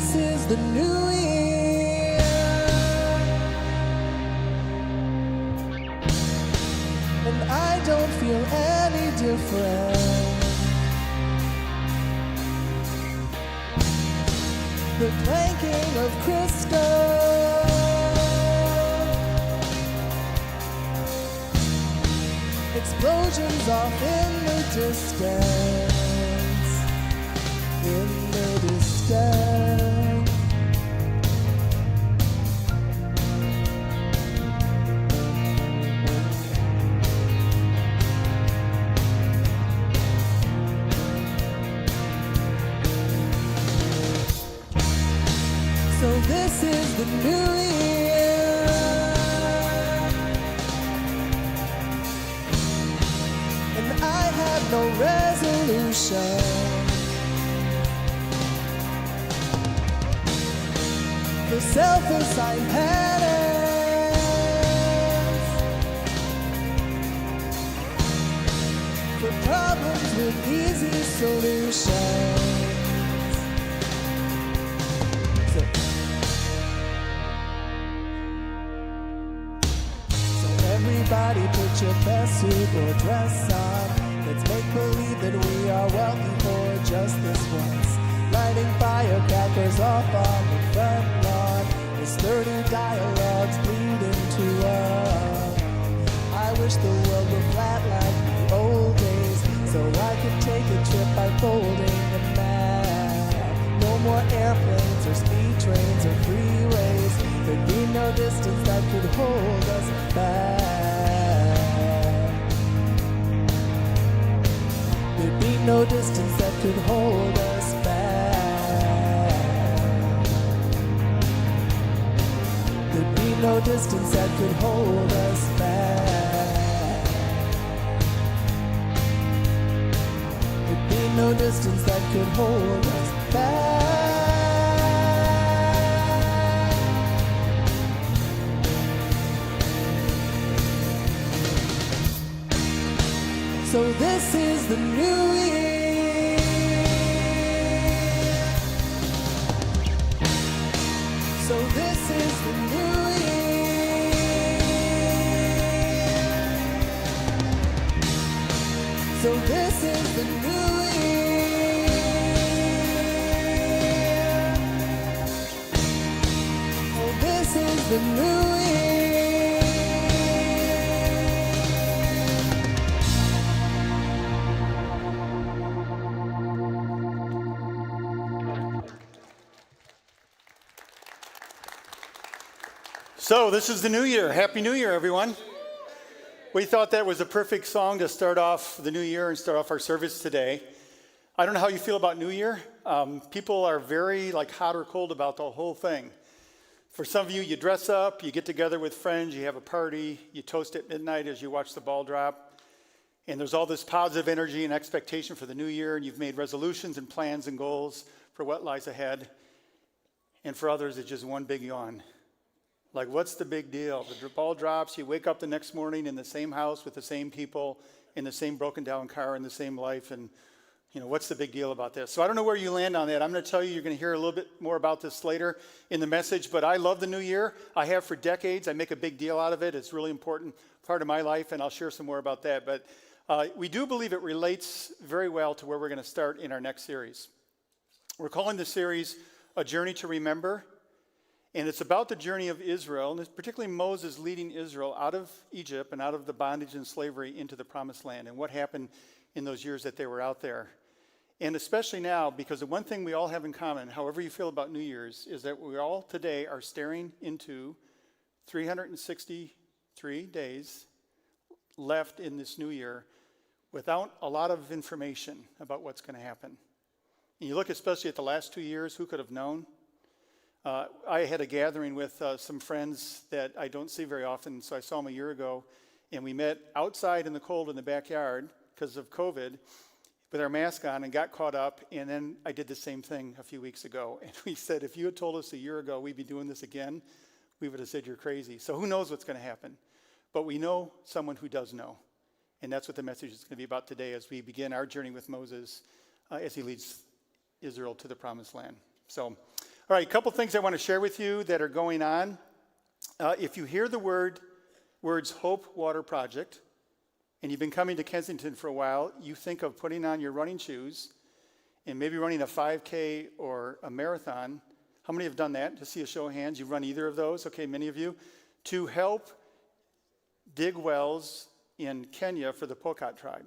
this is the new year, and I don't feel any different. The clanking of crystal, explosions off in the distance, in the distance. So this is the new year, and I have no resolution. The self-assigned patterns for problems with easy solutions. Everybody put your best suit or dress on. Let's make believe that we are wealthy for just this once. Lighting firecrackers off on the front lawn. The sturdy dialogues bleed into us. I wish the world were flat like the old days, so I could take a trip by folding the map. No more airplanes or speed trains or freeways. There'd be no distance that could hold us back. There'd be no distance that could hold us back. There'd be no distance that could hold us back. There'd be no distance that could hold us back. So this is the new year, so this is the new year, so this is the new year, oh this is the new year. So this is the new year. Happy New Year, everyone. We thought that was a perfect song to start off the new year and start off our service today. I don't know how you feel about New Year. People are very hot or cold about the whole thing. For some of you, you dress up, you get together with friends, you have a party, you toast at midnight as you watch the ball drop. And there's all this positive energy and expectation for the new year, and you've made resolutions and plans and goals for what lies ahead. And for others, it's just one big yawn. Like, what's the big deal? The ball drops, you wake up the next morning in the same house with the same people, in the same broken down car, in the same life, and what's the big deal about this? So I don't know where you land on that. I'm going to tell you, you're going to hear a little bit more about this later in the message, but I love the new year. I have for decades. I make a big deal out of it. It's a really important part of my life, and I'll share some more about that. But we do believe it relates very well to where we're going to start in our next series. We're calling this series A Journey to Remember. And it's about the journey of Israel, and particularly Moses leading Israel out of Egypt and out of the bondage and slavery into the Promised Land, and what happened in those years that they were out there. And especially now, because the one thing we all have in common, however you feel about New Year's, is that we all today are staring into 363 days left in this new year without a lot of information about what's going to happen. And you look especially at the last 2 years, who could have known? I had a gathering with some friends that I don't see very often, so I saw them a year ago, and we met outside in the cold in the backyard because of COVID with our mask on and got caught up, and then I did the same thing a few weeks ago. And we said, if you had told us a year ago we'd be doing this again, we would have said you're crazy. So who knows what's going to happen? But we know someone who does know, and that's what the message is going to be about today as we begin our journey with Moses as he leads Israel to the Promised Land. So All right, a couple things I want to share with you that are going on. If you hear the words Hope Water Project, and you've been coming to Kensington for a while, you think of putting on your running shoes and maybe running a 5K or a marathon. How many have done that? Just see a show of hands. You've run either of those? Okay, many of you. To help dig wells in Kenya for the Pokot tribe.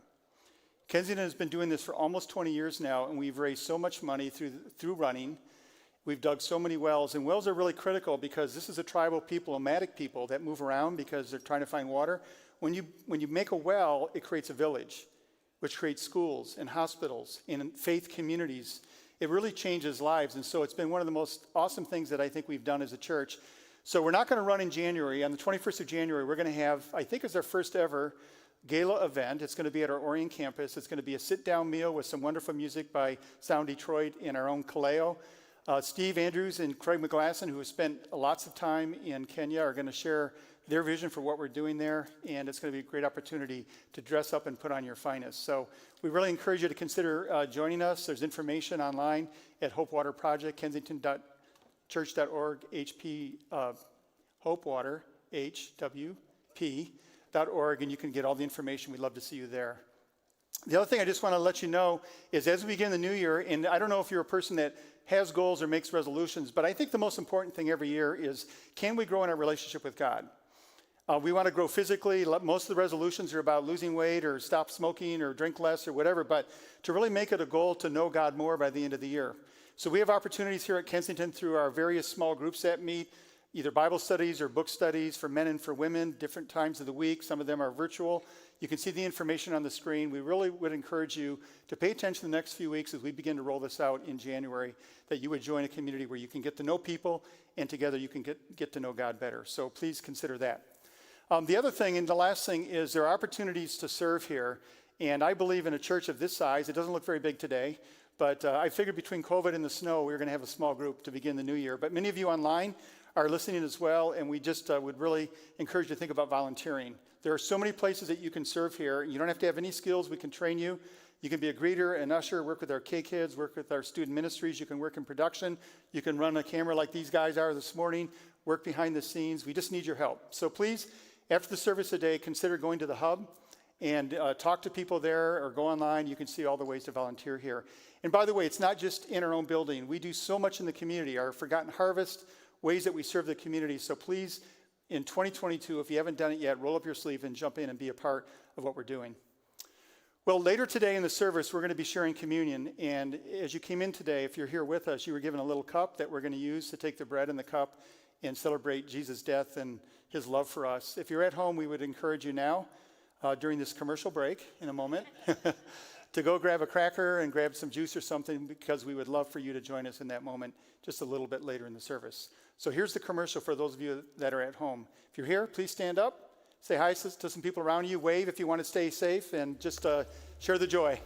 Kensington has been doing this for almost 20 years now, and we've raised so much money through running. We've dug so many wells, and wells are really critical because this is a tribal people, nomadic people that move around because they're trying to find water. When you make a well, it creates a village, which creates schools and hospitals and faith communities. It really changes lives, and so it's been one of the most awesome things that I think we've done as a church. So we're not going to run in January. On the 21st of January, we're going to have, I think it's our first ever gala event. It's going to be at our Orion campus. It's going to be a sit-down meal with some wonderful music by Sound Detroit and our own Kaleo. Steve Andrews and Craig McGlasson, who have spent lots of time in Kenya, are going to share their vision for what we're doing there, and it's going to be a great opportunity to dress up and put on your finest. So we really encourage you to consider joining us. There's information online at Hope Water Project, kensington.church.org, HP Hope Water, HWP.org, and you can get all the information. We'd love to see you there. The other thing I just want to let you know is as we begin the new year, and I don't know if you're a person that has goals or makes resolutions, but I think the most important thing every year is, can we grow in our relationship with God? We want to grow physically. Most of the resolutions are about losing weight or stop smoking or drink less or whatever, but to really make it a goal to know God more by the end of the year. So we have opportunities here at Kensington through our various small groups that meet, either Bible studies or book studies for men and for women, different times of the week. Some of them are virtual. You can see the information on the screen. We really would encourage you to pay attention the next few weeks as we begin to roll this out in January, that you would join a community where you can get to know people and together you can get to know God better. So please consider that. The other thing, and the last thing, is there are opportunities to serve here. And I believe in a church of this size, it doesn't look very big today, but I figured between COVID and the snow, we were going to have a small group to begin the new year. But many of you online are listening as well, and we just would really encourage you to think about volunteering. There are so many places that you can serve here. You don't have to have any skills. We can train you. You can be a greeter, an usher, work with our K-Kids, work with our student ministries. You can work in production. You can run a camera like these guys are this morning, work behind the scenes. We just need your help. So please, after the service today, consider going to the hub and talk to people there or go online. You can see all the ways to volunteer here. And by the way, it's not just in our own building. We do so much in the community, our Forgotten Harvest, ways that we serve the community. So please, in 2022, if you haven't done it yet, roll up your sleeve and jump in and be a part of what we're doing. Well, later today in the service, we're going to be sharing communion. And as you came in today, if you're here with us, you were given a little cup that we're going to use to take the bread and the cup and celebrate Jesus' death and his love for us. If you're at home, we would encourage you now, during this commercial break in a moment, to go grab a cracker and grab some juice or something, because we would love for you to join us in that moment just a little bit later in the service. So here's the commercial for those of you that are at home. If you're here, please stand up, say hi to some people around you, wave if you want to stay safe, and just share the joy.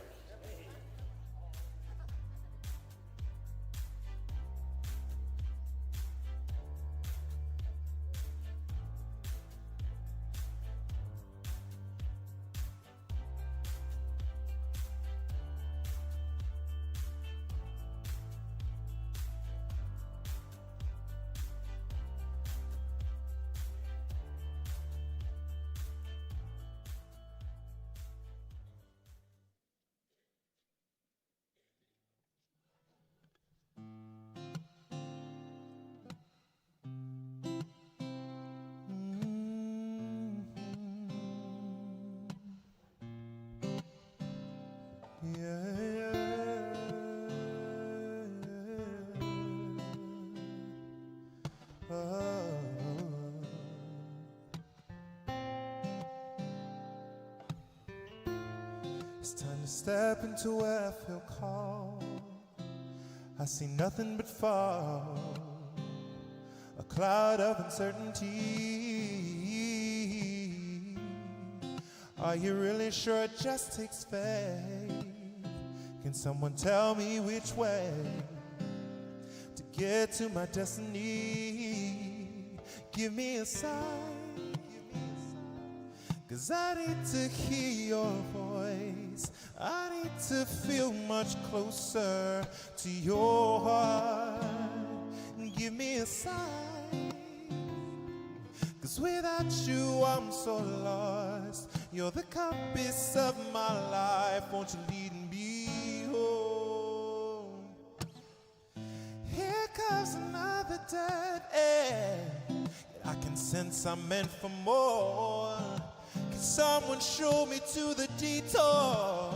It's time to step into where I feel called. I see nothing but fog, a cloud of uncertainty. Are you really sure it just takes faith? Can someone tell me which way to get to my destiny? Give me a sign, 'cause I need to hear your voice. I need to feel much closer to your heart. give me a sign. 'Cause without you I'm so lost. You're the compass of my life. Won't you lead me home? Here comes another dead end. I can sense I'm meant for more. Can someone show me to the detour?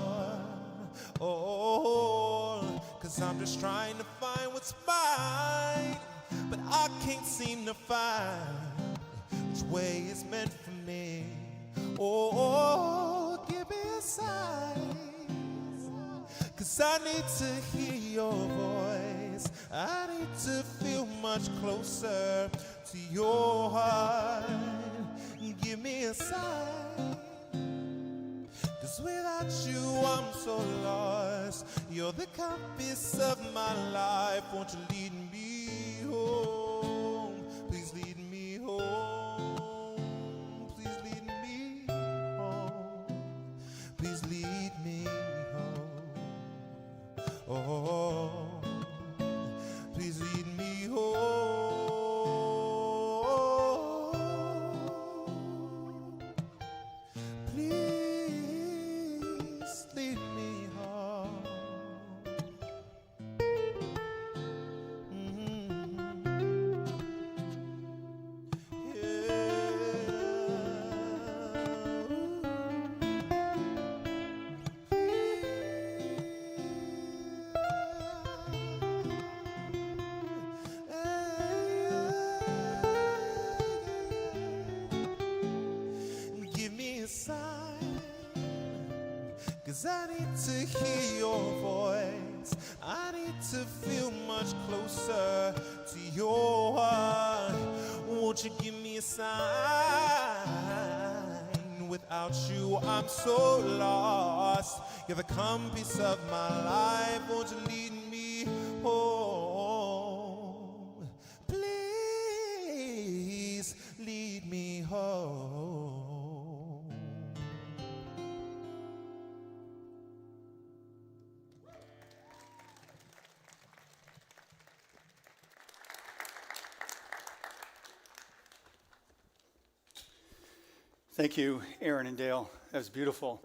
Oh, 'cause I'm just trying to find what's mine, but I can't seem to find which way is meant for me. Oh, give me a sign, 'cause I need to hear your voice. I need to feel much closer to your heart. Give me a sign, 'cause without you I'm so lost. You're the compass of my life. Won't you lead me home? Please lead me home. Please lead me home. Please lead me home. Oh, please lead me home. Please lead me home. Give me a sign, 'cause I need to hear your voice. I need to feel much closer to your heart. Won't you give me a sign? Without you I'm so lost. You're the compass of my life. Won't you lead me home? Please lead me home. Thank you, Aaron and Dale. That was beautiful.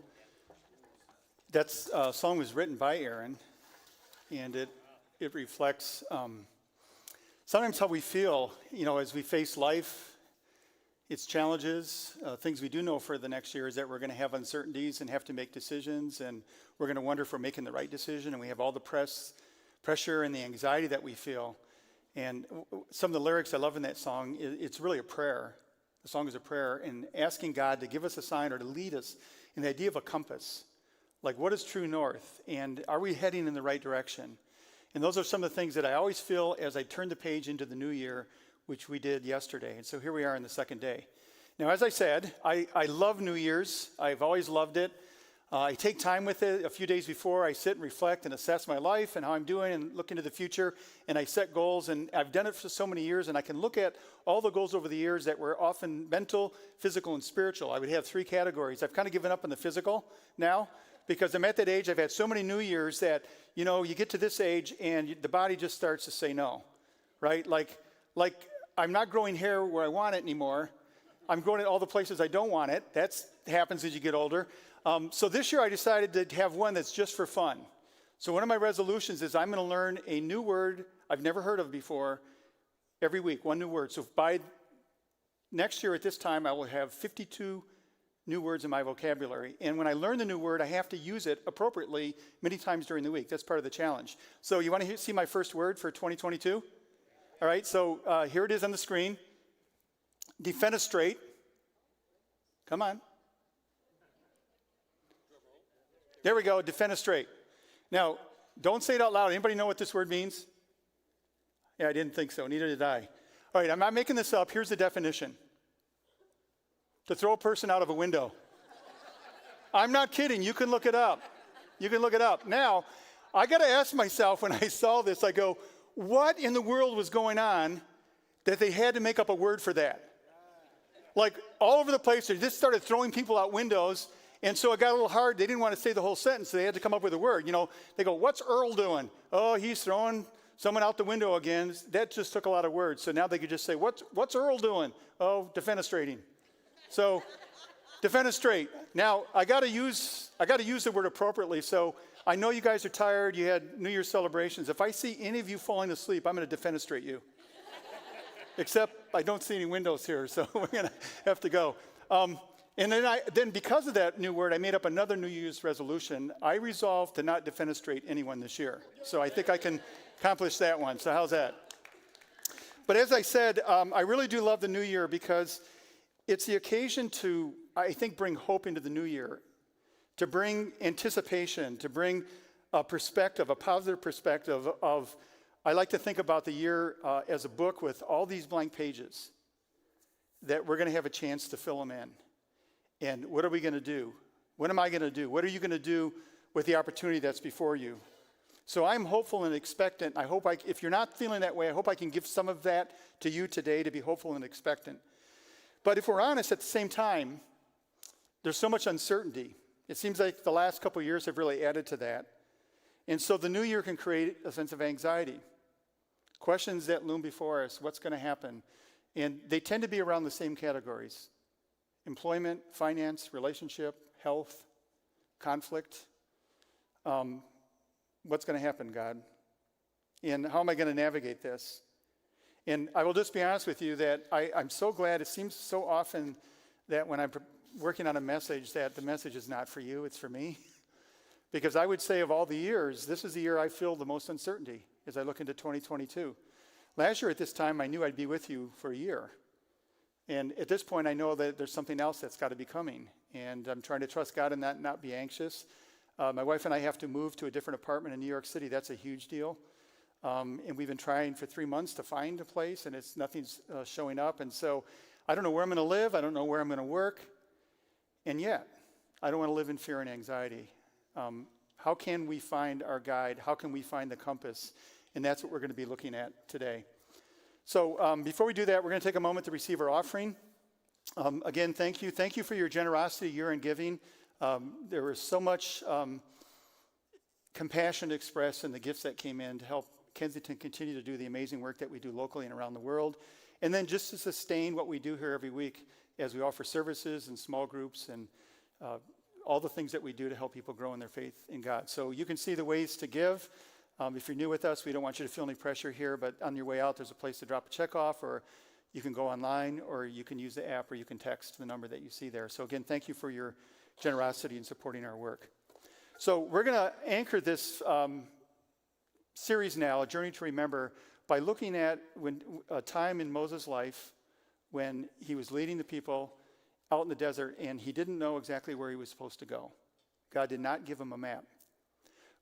That song was written by Aaron, and it reflects sometimes how we feel, as we face life, its challenges. Things we do know for the next year is that we're going to have uncertainties and have to make decisions, and we're going to wonder if we're making the right decision, and we have all the pressure and the anxiety that we feel. And some of the lyrics I love in that song, it's really a prayer. The song is a prayer and asking God to give us a sign or to lead us in the idea of a compass. Like, what is true north? And are we heading in the right direction? And those are some of the things that I always feel as I turn the page into the new year, which we did yesterday. And so here we are on the second day. Now, as I said, I love New Year's. I've always loved it. I take time with it. A few days before, I sit and reflect and assess my life and how I'm doing and look into the future. And I set goals. And I've done it for so many years. And I can look at all the goals over the years that were often mental, physical, and spiritual. I would have three categories. I've kind of given up on the physical now because I'm at that age. I've had so many New Years that, you get to this age and the body just starts to say no, right? Like I'm not growing hair where I want it anymore. I'm growing it all the places I don't want it. That happens as you get older. So this year I decided to have one that's just for fun. So one of my resolutions is I'm going to learn a new word I've never heard of before every week, one new word. So by next year at this time, I will have 52 new words in my vocabulary. And when I learn the new word, I have to use it appropriately many times during the week. That's part of the challenge. So you want to see my first word for 2022? All right, so here it is on the screen. Defenestrate. Come on. There we go, defenestrate. Now, don't say it out loud. Anybody know what this word means? Yeah, I didn't think so. Neither did I. All right, I'm not making this up. Here's the definition. To throw a person out of a window. I'm not kidding. You can look it up. You can look it up. Now, I got to ask myself when I saw this, I go, what in the world was going on that they had to make up a word for that? Like all over the place, they just started throwing people out windows. And so it got a little hard. They didn't want to say the whole sentence, so they had to come up with a word. They go, what's Earl doing? Oh, he's throwing Someone out the window again. That just took a lot of words. So now they could just say, what's Earl doing? Oh, defenestrating. So defenestrate. Now I got to use the word appropriately. So I know you guys are tired. You had New Year's celebrations. If I see any of you falling asleep, I'm going to defenestrate you. Except I don't see any windows here, so we're going to have to go. And then because of that new word, I made up another New Year's resolution. I resolved to not defenestrate anyone this year. So I think I can accomplish that one. So how's that? But as I said, I really do love the new year because it's the occasion to, I think, bring hope into the new year, to bring anticipation, to bring a perspective, a positive perspective of, I like to think about the year as a book with all these blank pages that we're going to have a chance to fill them in. And what are we going to do? What am I going to do? What are you going to do with the opportunity that's before you? So I'm hopeful and expectant. If you're not feeling that way, I hope I can give some of that to you today to be hopeful and expectant. But if we're honest, at the same time, there's so much uncertainty. It seems like the last couple of years have really added to that. And so the new year can create a sense of anxiety. Questions that loom before us, what's going to happen? And they tend to be around the same categories: employment, finance, relationship, health, conflict. What's going to happen, God? And how am I going to navigate this? And I will just be honest with you that I'm so glad. It seems so often that when I'm working on a message that the message is not for you, it's for me. Because I would say of all the years, this is the year I feel the most uncertainty as I look into 2022. Last year at this time, I knew I'd be with you for a year. And at this point, I know that there's something else that's got to be coming. And I'm trying to trust God in that and not be anxious. My wife and I have to move to a different apartment in New York City. That's a huge deal. And we've been trying for 3 months to find a place, and nothing's showing up. And so I don't know where I'm going to live. I don't know where I'm going to work. And yet, I don't want to live in fear and anxiety. How can we find our guide? How can we find the compass? And that's what we're going to be looking at today. So before we do that, we're going to take a moment to receive our offering. Again, thank you. Thank you for your generosity, year in giving. There was so much compassion expressed in the gifts that came in to help Kensington continue to do the amazing work that we do locally and around the world. And then just to sustain what we do here every week as we offer services and small groups and all the things that we do to help people grow in their faith in God. So you can see the ways to give. If you're new with us, we don't want you to feel any pressure here, but on your way out, there's a place to drop a check off, or you can go online, or you can use the app, or you can text the number that you see there. So again, thank you for your generosity in supporting our work. So we're going to anchor this series now, A Journey to Remember, by looking at a time in Moses' life when he was leading the people out in the desert, and he didn't know exactly where he was supposed to go. God did not give him a map.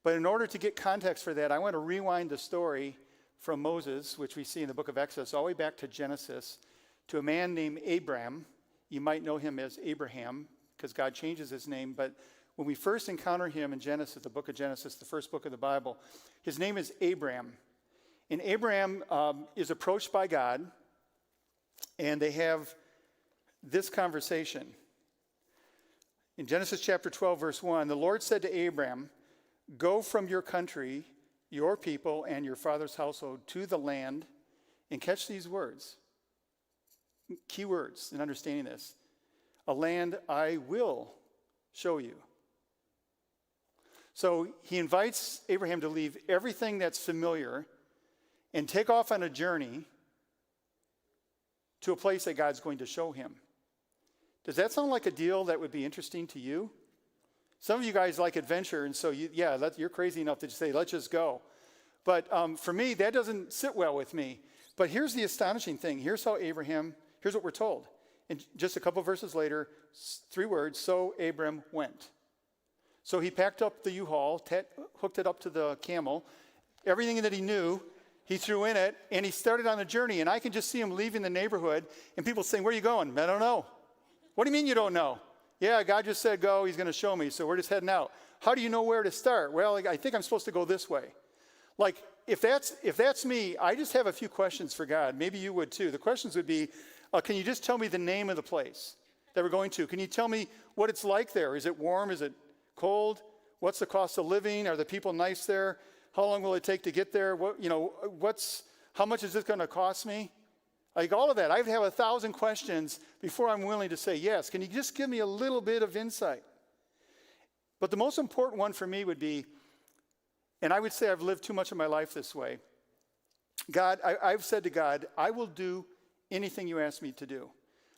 But in order to get context for that, I want to rewind the story from Moses, which we see in the book of Exodus, all the way back to Genesis, to a man named Abram. You might know him as Abraham, because God changes his name. But when we first encounter him in Genesis, the book of Genesis, the first book of the Bible, his name is Abram. And Abram is approached by God, and they have this conversation. In Genesis chapter 12, verse 1, the Lord said to Abram, "Go from your country, your people, and your father's household to the land," and catch these words, key words in understanding this, "a land I will show you." So he invites Abraham to leave everything that's familiar and take off on a journey to a place that God's going to show him. Does that sound like a deal that would be interesting to you? Some of you guys like adventure, and so you're crazy enough to just say, let's just go. But for me, that doesn't sit well with me. But here's the astonishing thing. Here's what we're told. And just a couple verses later, 3 words, so Abram went. So he packed up the U-Haul, hooked it up to the camel, everything that he knew, he threw in it, and he started on a journey. And I can just see him leaving the neighborhood, and people saying, "Where are you going?" "I don't know." "What do you mean you don't know?" "Yeah, God just said go, he's going to show me, so we're just heading out." "How do you know where to start?" "Well, I think I'm supposed to go this way." Like, if that's me, I just have a few questions for God. Maybe you would too. The questions would be, can you just tell me the name of the place that we're going to? Can you tell me what it's like there? Is it warm? Is it cold? What's the cost of living? Are the people nice there? How long will it take to get there? How much is this going to cost me? Like all of that. I have 1,000 questions before I'm willing to say yes. Can you just give me a little bit of insight? But the most important one for me would be, and I would say I've lived too much of my life this way. God, I've said to God, I will do anything you ask me to do.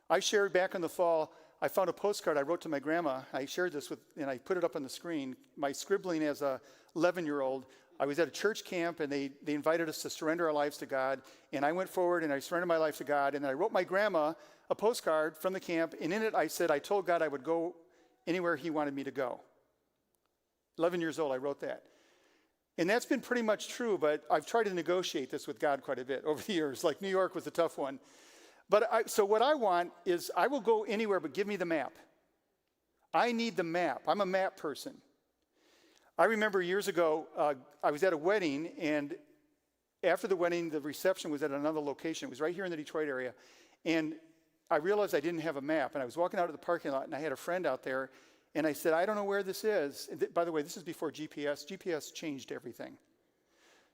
I shared back in the fall, I found a postcard I wrote to my grandma. I shared this and I put it up on the screen. My scribbling as a 11-year-old. I was at a church camp and they invited us to surrender our lives to God. And I went forward and I surrendered my life to God. And I wrote my grandma a postcard from the camp. And in it I said, I told God I would go anywhere he wanted me to go. 11 years old, I wrote that. And that's been pretty much true, but I've tried to negotiate this with God quite a bit over the years. Like New York was a tough one. So what I want is I will go anywhere, but give me the map. I need the map. I'm a map person. I remember years ago, I was at a wedding, and after the wedding, the reception was at another location. It was right here in the Detroit area. And I realized I didn't have a map, and I was walking out of the parking lot, and I had a friend out there, and I said, I don't know where this is. And by the way, this is before GPS. GPS changed everything.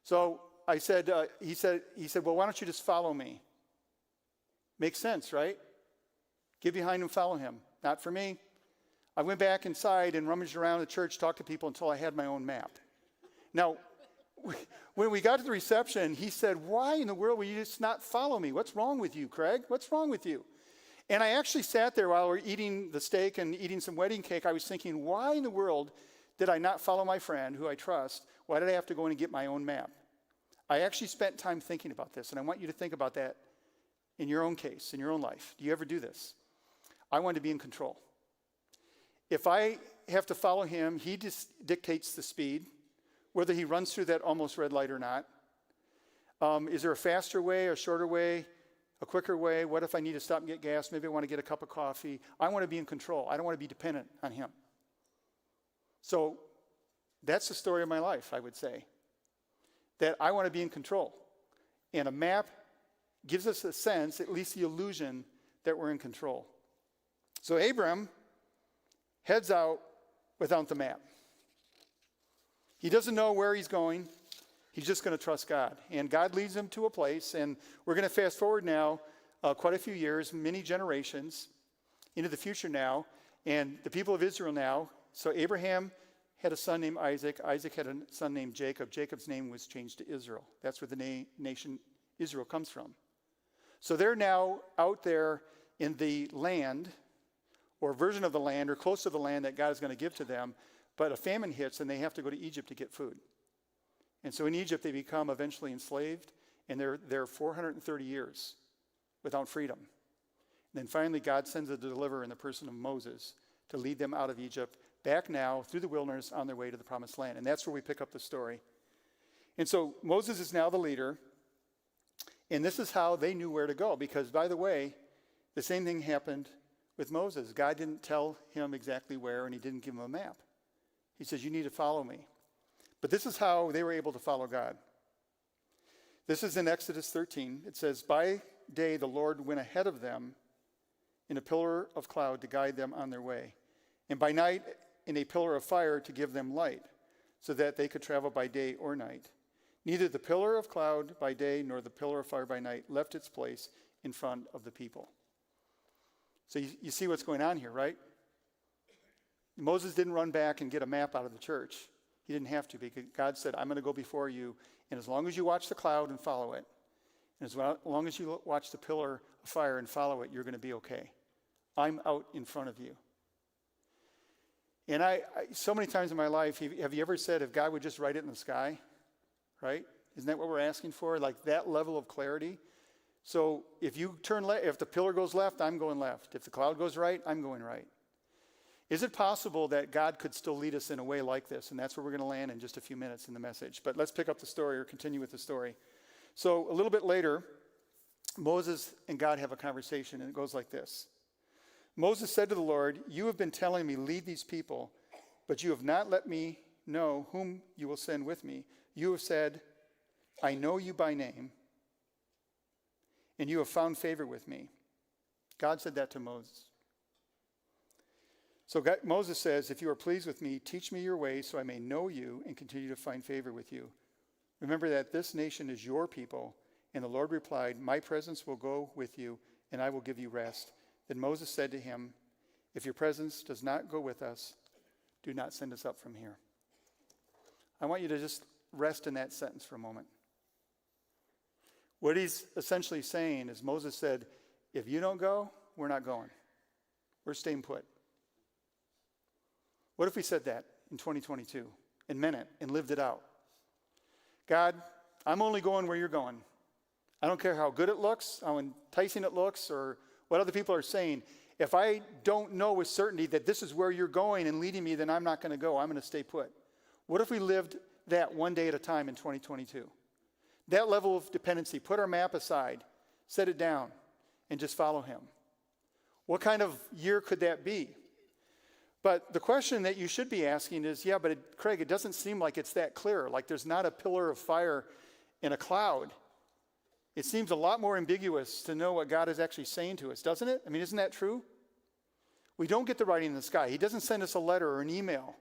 So I said, he said, well, why don't you just follow me? Makes sense, right? Get behind him, follow him. Not for me. I went back inside and rummaged around the church, talked to people until I had my own map. Now, when we got to the reception, he said, why in the world will you just not follow me? What's wrong with you, Craig? What's wrong with you? And I actually sat there while we were eating the steak and eating some wedding cake. I was thinking, why in the world did I not follow my friend who I trust? Why did I have to go in and get my own map? I actually spent time thinking about this, and I want you to think about that in your own case, in your own life. Do you ever do this? I want to be in control. If I have to follow him, he just dictates the speed, whether he runs through that almost red light or not. Is there a faster way, a shorter way, a quicker way? What if I need to stop and get gas? Maybe I want to get a cup of coffee. I want to be in control. I don't want to be dependent on him. So that's the story of my life, I would say. That I want to be in control. And a map gives us a sense, at least the illusion, that we're in control. So Abram heads out without the map. He doesn't know where he's going. He's just going to trust God. And God leads him to a place, and we're going to fast forward now quite a few years, many generations, into the future now, and the people of Israel now. So Abraham had a son named Isaac. Isaac had a son named Jacob. Jacob's name was changed to Israel. That's where the nation Israel comes from. So they're now out there in the land, or version of the land, or close to the land that God is going to give to them, but a famine hits and they have to go to Egypt to get food. And so in Egypt they become eventually enslaved, and they're there 430 years without freedom. And then finally God sends a deliverer in the person of Moses to lead them out of Egypt, back now through the wilderness on their way to the promised land. And that's where we pick up the story. And so Moses is now the leader. And this is how they knew where to go. Because, by the way, the same thing happened with Moses. God didn't tell him exactly where, and he didn't give him a map. He says, you need to follow me. But this is how they were able to follow God. This is in Exodus 13. It says, by day the Lord went ahead of them in a pillar of cloud to guide them on their way, and by night in a pillar of fire to give them light, so that they could travel by day or night. Neither the pillar of cloud by day nor the pillar of fire by night left its place in front of the people. So you see what's going on here, right? Moses didn't run back and get a map out of the church. He didn't have to, because God said, I'm going to go before you, and as long as you watch the cloud and follow it, and as long as you watch the pillar of fire and follow it, you're going to be okay. I'm out in front of you. And I so many times in my life, have you ever said, if God would just write it in the sky? Right? Isn't that what we're asking for? Like that level of clarity? So if you turn left, if the pillar goes left, I'm going left. If the cloud goes right, I'm going right. Is it possible that God could still lead us in a way like this? And that's where we're going to land in just a few minutes in the message. But let's pick up the story, or continue with the story. So a little bit later, Moses and God have a conversation, and it goes like this. Moses said to the Lord, you have been telling me, lead these people, but you have not let me know whom you will send with me. You have said, I know you by name, and you have found favor with me. God said that to Moses. So Moses says, if you are pleased with me, teach me your ways so I may know you and continue to find favor with you. Remember that this nation is your people. And the Lord replied, my presence will go with you, and I will give you rest. Then Moses said to him, if your presence does not go with us, do not send us up from here. I want you to just rest in that sentence for a moment. What he's essentially saying is Moses said, if you don't go, we're not going. We're staying put. What if we said that in 2022 and meant it and lived it out? God, I'm only going where you're going. I don't care how good it looks, how enticing it looks, or what other people are saying. If I don't know with certainty that this is where you're going and leading me, then I'm not going to go. I'm going to stay put. What if we lived that one day at a time in 2022? That level of dependency, put our map aside, set it down, and just follow him. What kind of year could that be? But the question that you should be asking is, yeah, but Craig, it doesn't seem like it's that clear. Like there's not a pillar of fire in a cloud. It seems a lot more ambiguous to know what God is actually saying to us, doesn't it? I mean, isn't that true? We don't get the writing in the sky. He doesn't send us a letter or an email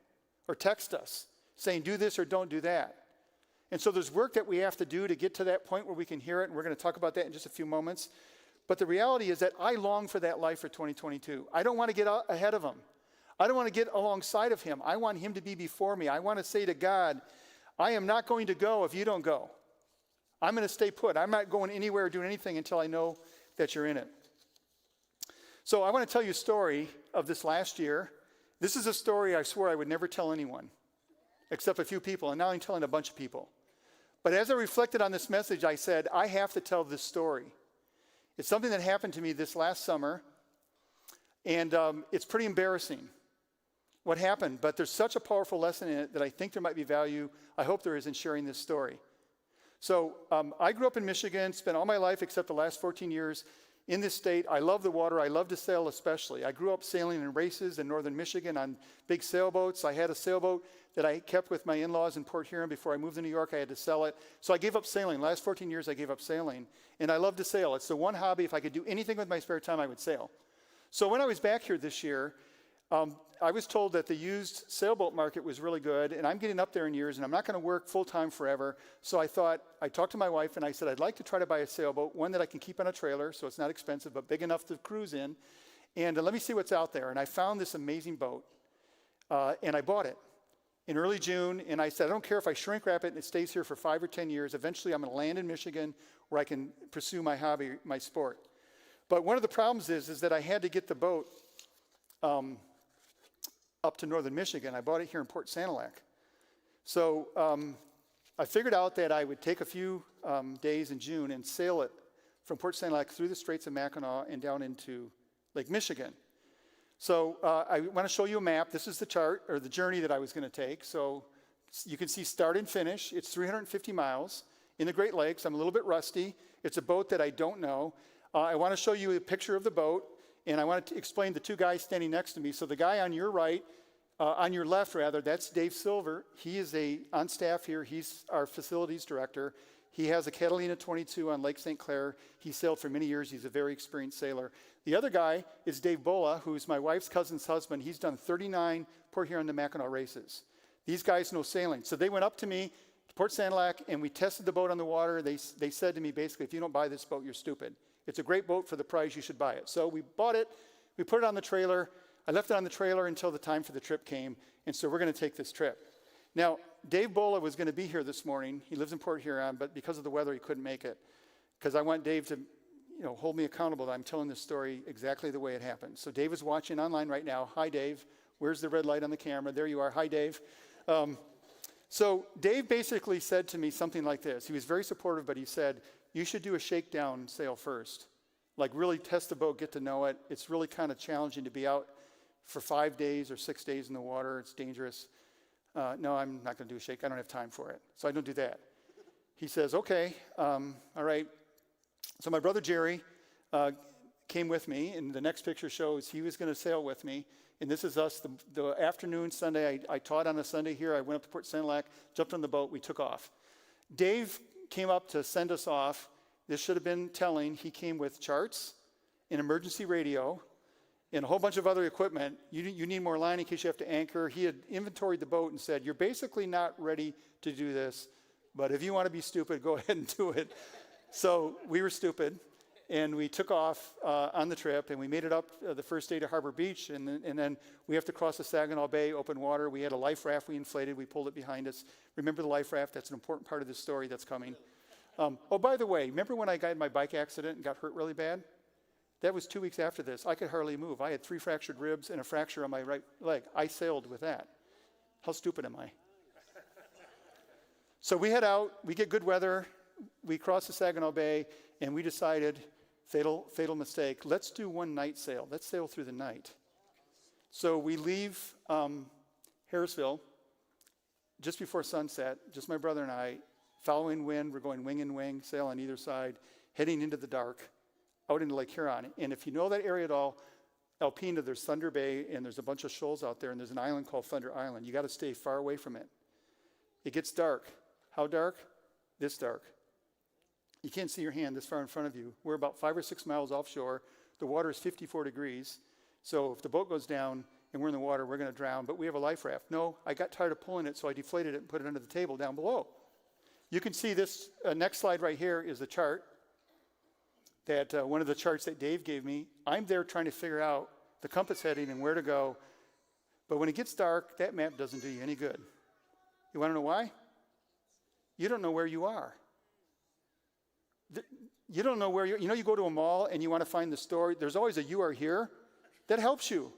or text us saying do this or don't do that. And so there's work that we have to do to get to that point where we can hear it, and we're going to talk about that in just a few moments. But the reality is that I long for that life for 2022. I don't want to get ahead of him. I don't want to get alongside of him. I want him to be before me. I want to say to God, I am not going to go if you don't go. I'm going to stay put. I'm not going anywhere or doing anything until I know that you're in it. So I want to tell you a story of this last year. This is a story I swore I would never tell anyone, except a few people, and now I'm telling a bunch of people. But as I reflected on this message, I said, I have to tell this story. It's something that happened to me this last summer, and it's pretty embarrassing what happened, but there's such a powerful lesson in it that I think there might be value, I hope there is, in sharing this story. So I grew up in Michigan, spent all my life except the last 14 years in this state. I love the water. I love to sail especially. I grew up sailing in races in northern Michigan on big sailboats. I had a sailboat that I kept with my in-laws in Port Huron. Before I moved to New York, I had to sell it. So I gave up sailing. The last 14 years, I gave up sailing. And I love to sail. It's the one hobby, if I could do anything with my spare time, I would sail. So when I was back here this year, I was told that the used sailboat market was really good, and I'm getting up there in years, and I'm not going to work full-time forever. So I talked to my wife, and I said, I'd like to try to buy a sailboat, one that I can keep on a trailer, so it's not expensive, but big enough to cruise in. And let me see what's out there. And I found this amazing boat, and I bought it in early June, and I said, I don't care if I shrink wrap it and it stays here for 5 or 10 years. Eventually, I'm going to land in Michigan where I can pursue my hobby, my sport. But one of the problems is that I had to get the boat up to northern Michigan. I bought it here in Port Sanilac. So I figured out that I would take a few days in June and sail it from Port Sanilac through the Straits of Mackinac and down into Lake Michigan. So I want to show you a map. This is the chart, or the journey that I was going to take. So you can see start and finish. It's 350 miles in the Great Lakes. I'm a little bit rusty. It's a boat that I don't know. I want to show you a picture of the boat, and I want to explain the two guys standing next to me. So the guy on your right, on your left rather, that's Dave Silver. He is on staff here. He's our facilities director. He has a Catalina 22 on Lake St. Clair. He sailed for many years. He's a very experienced sailor. The other guy is Dave Bola, who's my wife's cousin's husband. He's done 39 Port Huron to Mackinac races. These guys know sailing. So they went up to me, to Port Sanilac, and we tested the boat on the water. They said to me, basically, if you don't buy this boat, you're stupid. It's a great boat for the price. You should buy it. So we bought it. We put it on the trailer. I left it on the trailer until the time for the trip came. And so we're going to take this trip. Now, Dave Bola was going to be here this morning. He lives in Port Huron, but because of the weather, he couldn't make it. Because I want Dave to, hold me accountable that I'm telling this story exactly the way it happened. So Dave is watching online right now. Hi, Dave. Where's the red light on the camera? There you are. Hi, Dave. So Dave basically said to me something like this. He was very supportive, but he said, you should do a shakedown sail first. Like really test the boat, get to know it. It's really kind of challenging to be out for 5 days or 6 days in the water. It's dangerous. No, I'm not going to do a shake. I don't have time for it. So I don't do that. He says, okay, all right. So my brother Jerry came with me, and the next picture shows he was going to sail with me. And this is us, the afternoon Sunday. I taught on a Sunday here. I went up to Port Sanilac, jumped on the boat. We took off. Dave came up to send us off. This should have been telling. He came with charts, an emergency radio, and a whole bunch of other equipment. You need more line in case you have to anchor. He had inventoried the boat and said, you're basically not ready to do this. But if you want to be stupid, go ahead and do it. So we were stupid, and we took off on the trip, and we made it up the first day to Harbor Beach, and then we have to cross the Saginaw Bay, open water. We had a life raft we inflated. We pulled it behind us. Remember the life raft? That's an important part of this story that's coming. Oh, by the way, remember when I got in my bike accident and got hurt really bad? That was 2 weeks after this. I could hardly move. I had 3 fractured ribs and a fracture on my right leg. I sailed with that. How stupid am I? So we head out. We get good weather. We cross the Saginaw Bay, and we decided, fatal mistake, let's do one night sail. Let's sail through the night. So we leave Harrisville just before sunset, just my brother and I, following wind. We're going wing and wing, sail on either side, heading into the dark, out into Lake Huron. And if you know that area at all, Alpena, there's Thunder Bay, and there's a bunch of shoals out there, and there's an island called Thunder Island. You got to stay far away from it. It gets dark. How dark? This dark. You can't see your hand this far in front of you. We're about 5 or 6 miles offshore. The water is 54 degrees. So if the boat goes down and we're in the water, we're going to drown. But we have a life raft. No, I got tired of pulling it, so I deflated it and put it under the table down below. You can see this next slide right here is the chart. That one of the charts that Dave gave me. I'm there trying to figure out the compass heading and where to go. But when it gets dark, that map doesn't do you any good. You want to know why? You don't know where you are. You don't know where you go to a mall and you want to find the store. There's always a "you are here." That helps you.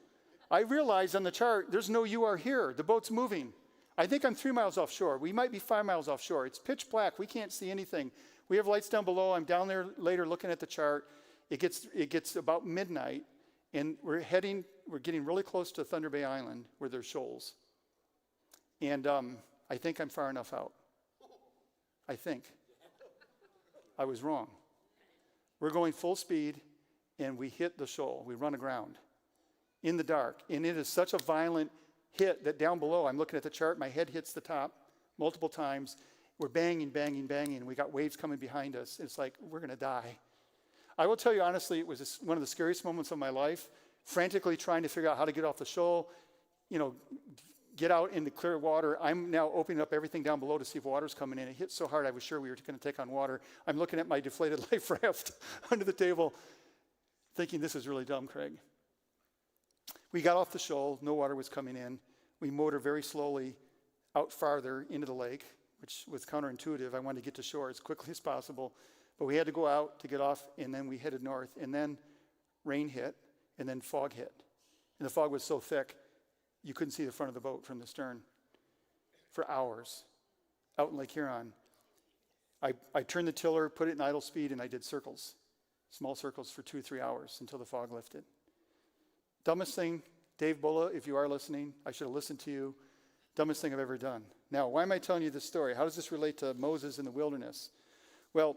I realized on the chart, there's no "you are here." The boat's moving. I think I'm 3 miles offshore. We might be 5 miles offshore. It's pitch black. We can't see anything. We have lights down below. I'm down there later looking at the chart. It gets about midnight, and we're getting really close to Thunder Bay Island where there's shoals. And I think I'm far enough out. I think. I was wrong. We're going full speed, and we hit the shoal. We run aground in the dark. And it is such a violent hit that down below, I'm looking at the chart, my head hits the top multiple times. We're banging, banging, banging, and we got waves coming behind us. It's like, we're going to die. I will tell you honestly, it was one of the scariest moments of my life, frantically trying to figure out how to get off the shoal, get out into clear water. I'm now opening up everything down below to see if water's coming in. It hit so hard I was sure we were going to take on water. I'm looking at my deflated life raft under the table, thinking this is really dumb, Craig. We got off the shoal. No water was coming in. We motored very slowly out farther into the lake, which was counterintuitive. I wanted to get to shore as quickly as possible. But we had to go out to get off, and then we headed north. And then rain hit, and then fog hit. And the fog was so thick, you couldn't see the front of the boat from the stern for hours out in Lake Huron. I turned the tiller, put it in idle speed, and I did circles, small circles for 2-3 hours until the fog lifted. Dumbest thing, Dave Bulla, if you are listening, I should have listened to you. Dumbest thing I've ever done. Now, why am I telling you this story? How does this relate to Moses in the wilderness? Well,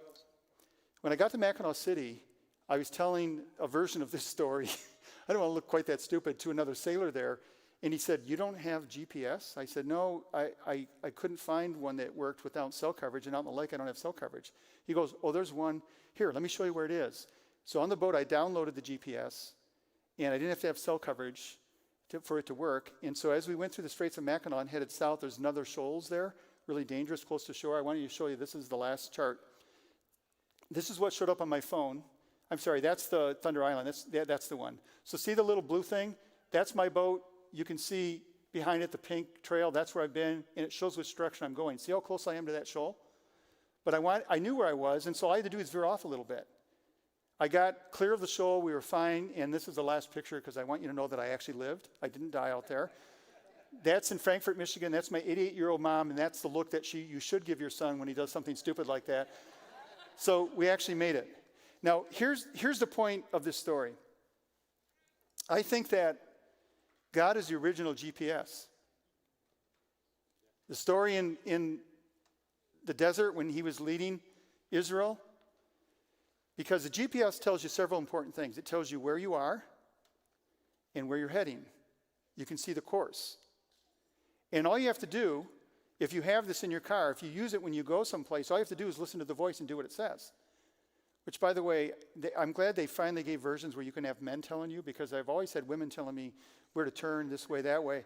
when I got to Mackinac City, I was telling a version of this story. I don't want to look quite that stupid, to another sailor there. And he said, "You don't have GPS?" I said, "No, I couldn't find one that worked without cell coverage, and out in the lake I don't have cell coverage." He goes, "Oh, there's one. Here, let me show you where it is." So on the boat, I downloaded the GPS, and I didn't have to have cell coverage for it to work. And so as we went through the Straits of Mackinac and headed south, there's another shoals there, really dangerous, close to shore. I wanted to show you, this is the last chart. This is what showed up on my phone. I'm sorry, that's the Thunder Island. That's the one. So see the little blue thing? That's my boat. You can see behind it the pink trail. That's where I've been, and it shows which direction I'm going. See how close I am to that shoal? But I knew where I was, and so all I had to do is veer off a little bit. I got clear of the shoal. We were fine, and this is the last picture because I want you to know that I actually lived. I didn't die out there. That's in Frankfort, Michigan. That's my 88-year-old mom, and that's the look that you should give your son when he does something stupid like that. So we actually made it. Now, here's the point of this story. I think that God is the original GPS. The story in the desert when he was leading Israel, because the GPS tells you several important things. It tells you where you are and where you're heading. You can see the course. And all you have to do, if you have this in your car, if you use it when you go someplace, all you have to do is listen to the voice and do what it says. Which, by the way, I'm glad they finally gave versions where you can have men telling you, because I've always had women telling me where to turn, this way, that way.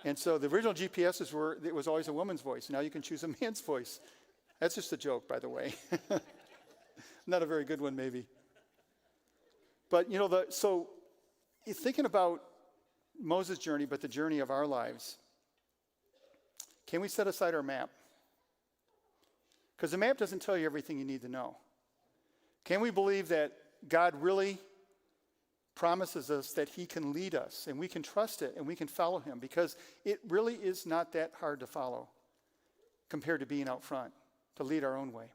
And so the original GPSs it was always a woman's voice. Now you can choose a man's voice. That's just a joke, by the way. Not a very good one, maybe. But, so you're thinking about Moses' journey, but the journey of our lives. Can we set aside our map? Because the map doesn't tell you everything you need to know. Can we believe that God really promises us that he can lead us and we can trust it and we can follow him? Because it really is not that hard to follow compared to being out front, to lead our own way.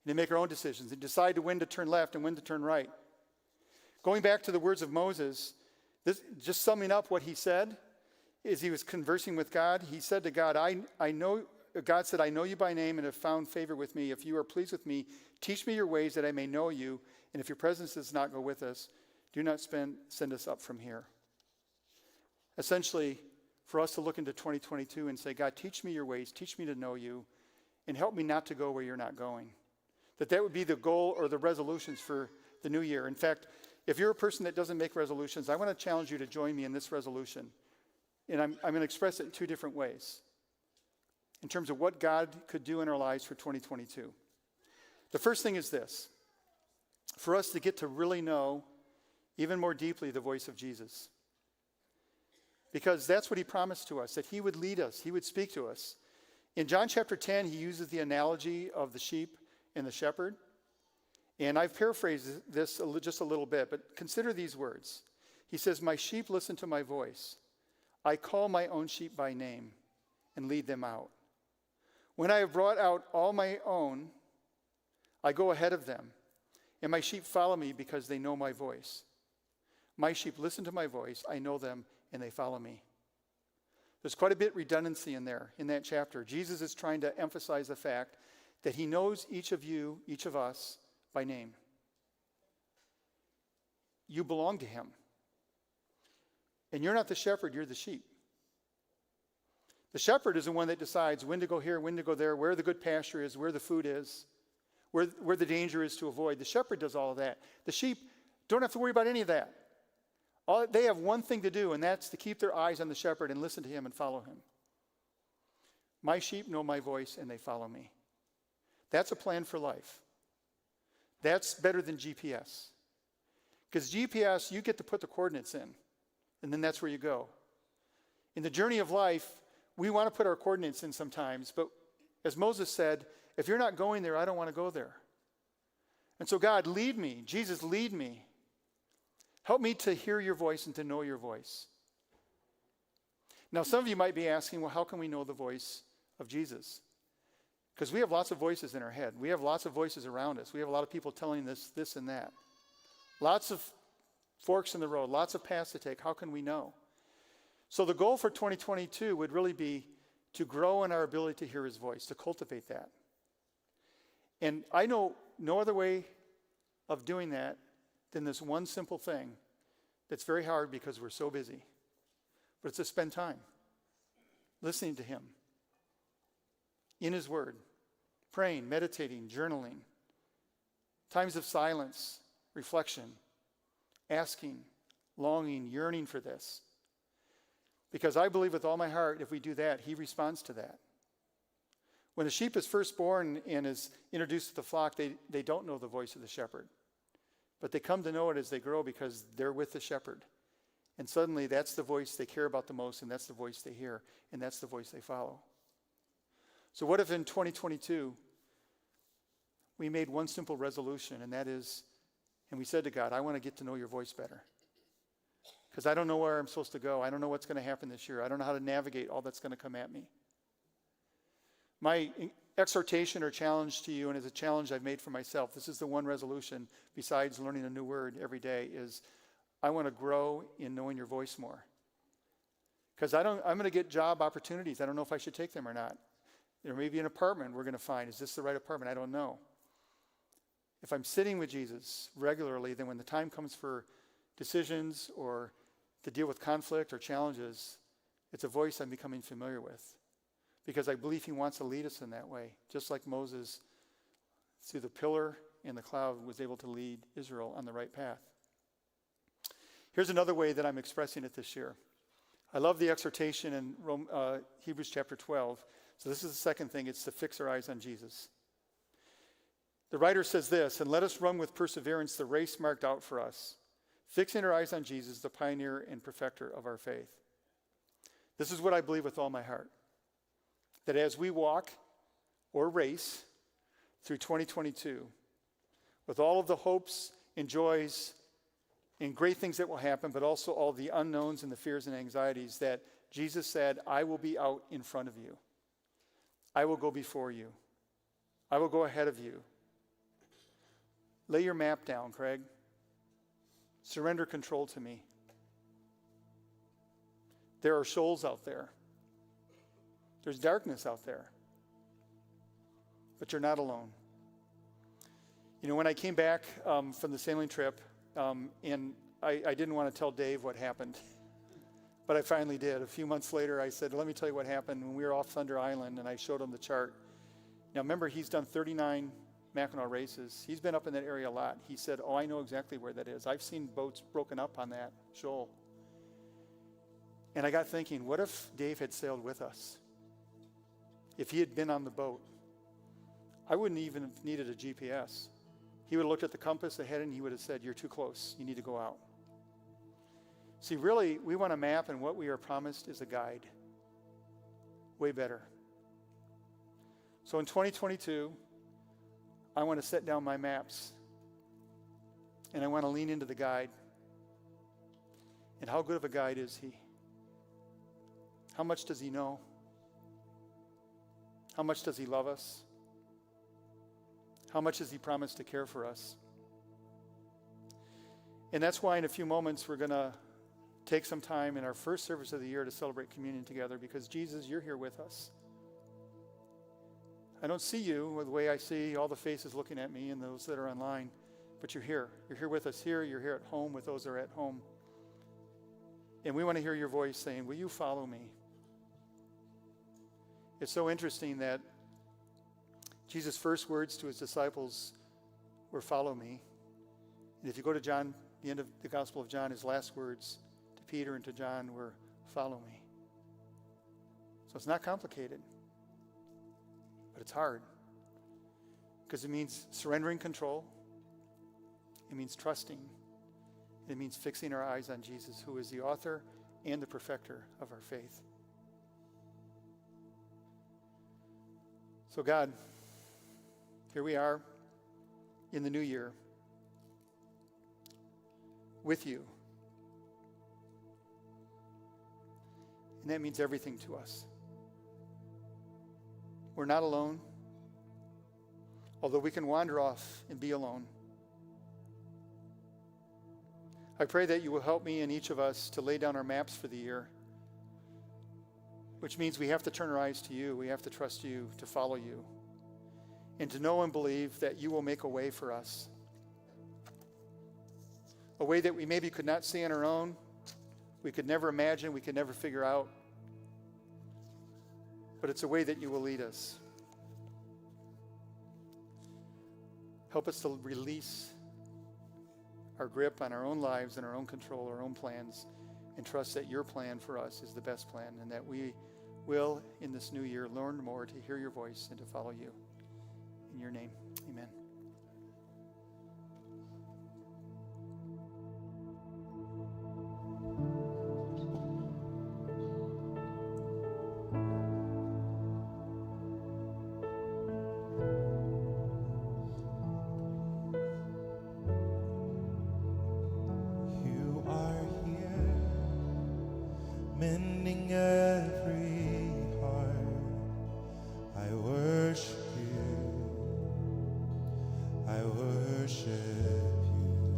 And to make our own decisions and decide when to turn left and when to turn right. Going back to the words of Moses, this, just summing up what he said, as he was conversing with God, he said to God, God said, I know you by name and have found favor with me. If you are pleased with me, teach me your ways that I may know you. And if your presence does not go with us, do not send us up from here. Essentially, for us to look into 2022 and say, God, teach me your ways, teach me to know you, and help me not to go where you're not going. That would be the goal or the resolutions for the new year. In fact, if you're a person that doesn't make resolutions, I want to challenge you to join me in this resolution. And I'm going to express it in two different ways in terms of what God could do in our lives for 2022. The first thing is this: for us to get to really know even more deeply the voice of Jesus. Because that's what he promised to us, that he would lead us, he would speak to us. In John chapter 10, he uses the analogy of the sheep and the shepherd. And I've paraphrased this just a little bit, but consider these words. He says, my sheep listen to my voice. I call my own sheep by name and lead them out. When I have brought out all my own, I go ahead of them, and my sheep follow me because they know my voice. My sheep listen to my voice, I know them, and they follow me. There's quite a bit redundancy in there, in that chapter. Jesus is trying to emphasize the fact that he knows each of you, each of us, by name. You belong to him. And you're not the shepherd, you're the sheep. The shepherd is the one that decides when to go here, when to go there, where the good pasture is, where the food is, where the danger is to avoid. The shepherd does all of that. The sheep don't have to worry about any of that. They have one thing to do, and that's to keep their eyes on the shepherd and listen to him and follow him. My sheep know my voice, and they follow me. That's a plan for life. That's better than GPS. Because GPS, you get to put the coordinates in, and then that's where you go. In the journey of life, we want to put our coordinates in sometimes, but as Moses said, if you're not going there, I don't want to go there. And so God, lead me. Jesus, lead me. Help me to hear your voice and to know your voice. Now, some of you might be asking, well, how can we know the voice of Jesus? Because we have lots of voices in our head. We have lots of voices around us. We have a lot of people telling us this and that. Lots of forks in the road, lots of paths to take. How can we know? So the goal for 2022 would really be to grow in our ability to hear his voice, to cultivate that. And I know no other way of doing that than this one simple thing that's very hard because we're so busy. But it's to spend time listening to him in his word, praying, meditating, journaling, times of silence, reflection, asking, longing, yearning for this. Because I believe with all my heart, if we do that, he responds to that. When a sheep is first born and is introduced to the flock, they don't know the voice of the shepherd. But they come to know it as they grow because they're with the shepherd. And suddenly that's the voice they care about the most, and that's the voice they hear, and that's the voice they follow. So what if in 2022 we made one simple resolution, and that is, and we said to God, I want to get to know your voice better. Because I don't know where I'm supposed to go. I don't know what's going to happen this year. I don't know how to navigate all that's going to come at me. My exhortation or challenge to you, and it's a challenge I've made for myself, this is the one resolution besides learning a new word every day, is I want to grow in knowing your voice more. Because I'm going to get job opportunities. I don't know if I should take them or not. There may be an apartment we're going to find. Is this the right apartment? I don't know. If I'm sitting with Jesus regularly, then when the time comes for decisions or to deal with conflict or challenges, it's a voice I'm becoming familiar with. Because I believe he wants to lead us in that way. Just like Moses, through the pillar and the cloud, was able to lead Israel on the right path. Here's another way that I'm expressing it this year. I love the exhortation in Hebrews chapter 12. So this is the second thing. It's to fix our eyes on Jesus. The writer says this, and let us run with perseverance the race marked out for us, fixing our eyes on Jesus, the pioneer and perfecter of our faith. This is what I believe with all my heart, that as we walk or race through 2022, with all of the hopes and joys and great things that will happen, but also all the unknowns and the fears and anxieties, that Jesus said, I will be out in front of you. I will go before you. I will go ahead of you. Lay your map down, Craig. Surrender control to me. There are shoals out there. There's darkness out there. But you're not alone. You know, when I came back from the sailing trip, and I didn't want to tell Dave what happened, but I finally did. A few months later, I said, let me tell you what happened when we were off Thunder Island, and I showed him the chart. Now, remember, he's done 39 Mackinac races. He's been up in that area a lot. He said, I know exactly where that is. I've seen boats broken up on that shoal. And I got thinking, what if Dave had sailed with us? If he had been on the boat, I wouldn't even have needed a GPS. He would have looked at the compass ahead and he would have said, you're too close. You need to go out. See, really, we want a map, and what we are promised is a guide. Way better. So in 2022, I want to set down my maps, and I want to lean into the guide. And how good of a guide is he? How much does he know? How much does he love us? How much has he promised to care for us? And that's why in a few moments we're going to take some time in our first service of the year to celebrate communion together, because Jesus, you're here with us. I don't see you the way I see all the faces looking at me and those that are online, but you're here. You're here with us here. You're here at home with those that are at home. And we want to hear your voice saying, will you follow me? It's so interesting that Jesus' first words to his disciples were, follow me. And if you go to John, the end of the Gospel of John, his last words to Peter and to John were, follow me. So it's not complicated, but it's hard, because it means surrendering control. It means trusting. It means fixing our eyes on Jesus, who is the author and the perfecter of our faith. So God, here we are in the new year with you. And that means everything to us. We're not alone, although we can wander off and be alone. I pray that you will help me and each of us to lay down our maps for the year, which means we have to turn our eyes to you. We have to trust you, to follow you, and to know and believe that you will make a way for us. A way that we maybe could not see on our own, we could never imagine, we could never figure out. But it's a way that you will lead us. Help us to release our grip on our own lives and our own control, our own plans, and trust that your plan for us is the best plan, and that we will, in this new year, learn more to hear your voice and to follow you. In your name, amen. You are here, mending every heart. I worship you. I worship you.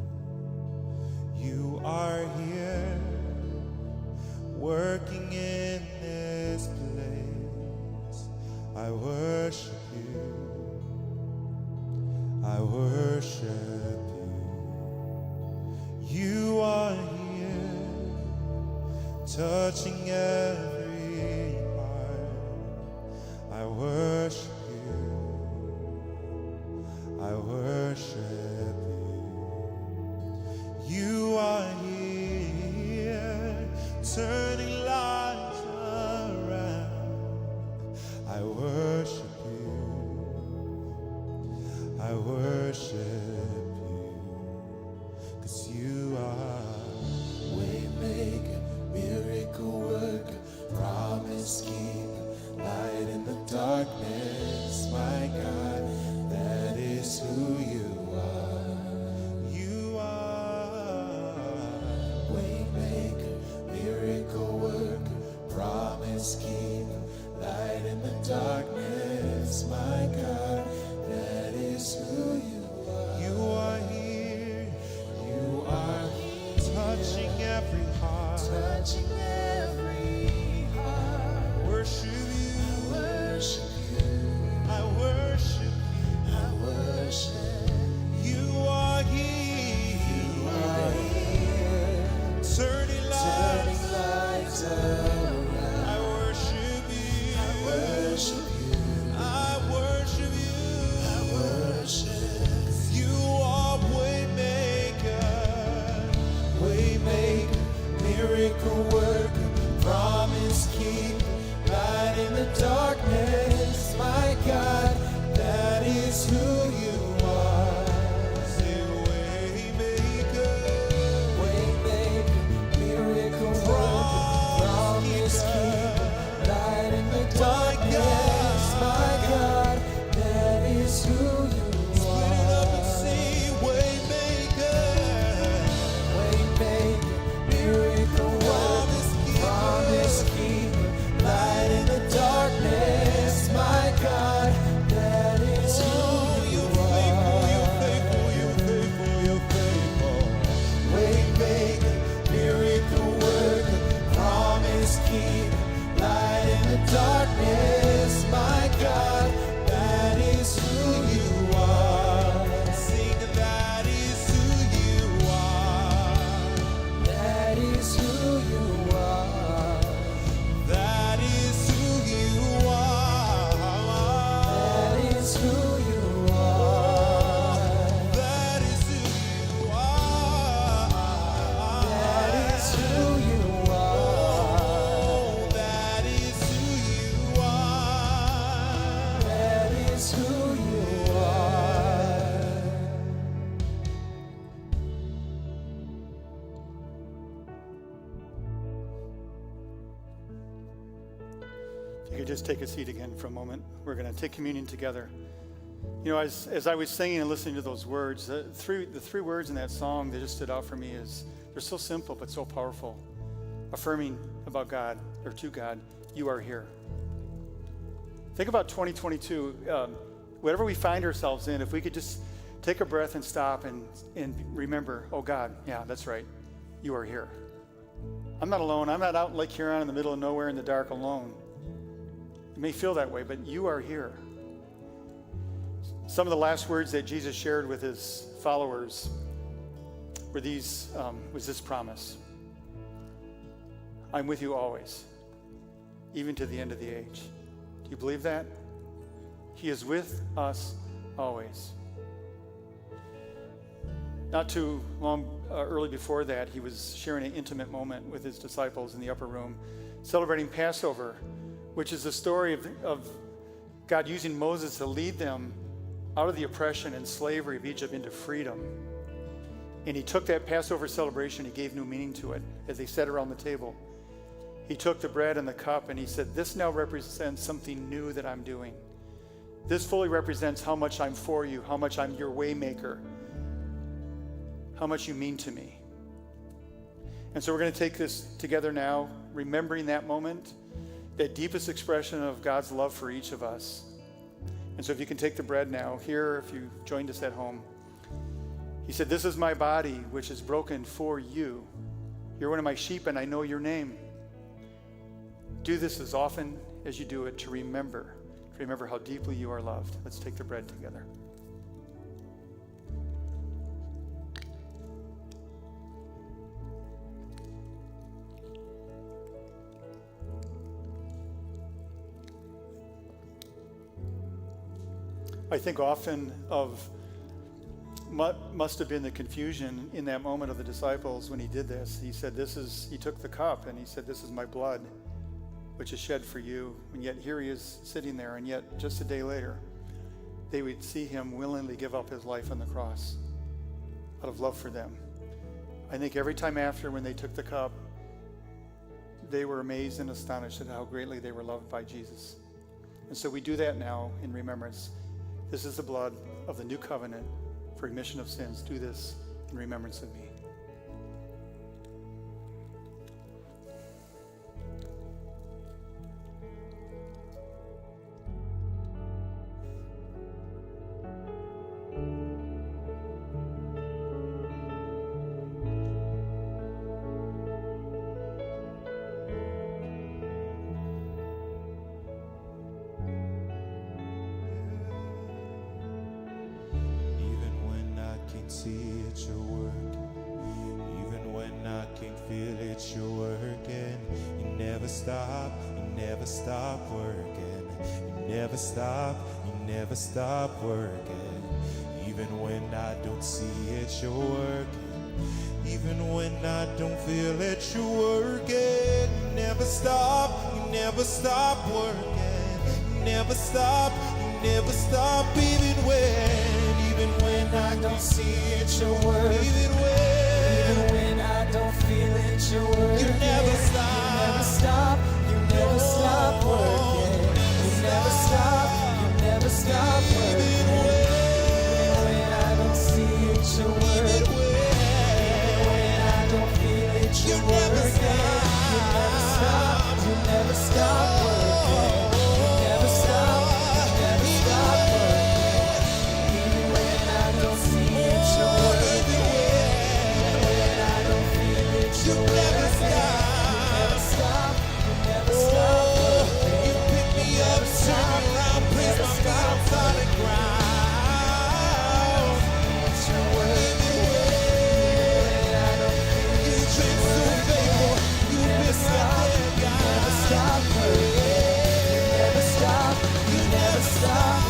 You are here, working in this place. I worship you. I worship you. You are here, touching every heart. I worship you. I worship you. You are here, turning lives darkness, my God, that is who you are. You are Waymaker, miracle worker, promise keeper, light in the darkness, my God, that is who you are. You are here, you are touching every heart, touching every heart. Worship you, I worship you, I worship you, I worship. You are here, turning lives around. I worship you, I worship you, I worship you, I worship. You are Waymaker, miracle worker, promise keeper, light in the darkness, my God, that is who you are. Say Waymaker, miracle worker, promise keeper, light in the darkness, my God, that is who you are. Split it up and say Waymaker, miracle worker, promise keeper, light in the darkness, my God, that is who you are. You're faithful, you're faithful, you're faithful. Waymaker, miracle worker, promise keeper, light in the darkness, my God, that is who you are. Sing, that is who you are. That is who you are. That is who you are. That is who you are. That is who you are. That is who you are. That is who you are. That is who you are. If you could just take a seat again for a moment. We're going to take communion together. You know, as I was singing and listening to those words, the three words in that song that just stood out for me is, they're so simple but so powerful. Affirming about God, or to God, you are here. Think about 2022. Whatever we find ourselves in, if we could just take a breath and stop and remember, oh God, yeah, that's right, you are here. I'm not alone. I'm not out in Lake Huron in the middle of nowhere in the dark alone. You may feel that way, but you are here. Some of the last words that Jesus shared with his followers were was this promise. I'm with you always, even to the end of the age. Do you believe that? He is with us always. Not too long early before that, he was sharing an intimate moment with his disciples in the upper room, celebrating Passover, which is the story of God using Moses to lead them out of the oppression and slavery of Egypt into freedom. And he took that Passover celebration, he gave new meaning to it as they sat around the table. He took the bread and the cup and he said, this now represents something new that I'm doing. This fully represents how much I'm for you, how much I'm your way maker, how much you mean to me. And so we're going to take this together now, remembering that moment, that deepest expression of God's love for each of us. And so if you can take the bread now, here, if you joined us at home, he said, this is my body, which is broken for you. You're one of my sheep and I know your name. Do this as often as you do it to remember how deeply you are loved. Let's take the bread together. I think often of what must have been the confusion in that moment of the disciples when he did this. He said, he took the cup and he said, this is my blood, which is shed for you. And yet here he is sitting there, and yet just a day later, they would see him willingly give up his life on the cross out of love for them. I think every time after, when they took the cup, they were amazed and astonished at how greatly they were loved by Jesus. And so we do that now in remembrance. This is the blood of the new covenant for remission of sins. Do this in remembrance of me. See it, you're working. Even when I can't feel it, you're working. You never stop working. You never stop working. Even when I don't see it, you're working. Even when I don't feel it, you're working. You never stop working. You never stop even when I don't see it, you're working. Even when I don't feel it, you're working. You never stop working. You never stop working. Even when I don't see it, you're working. Even when I don't feel it, you're working. You never stop working. You never stop working. You never stop. You pick me up, turn around, place my feet on solid ground. You've been so faithful. You've been right there, God. You never stop. You never stop.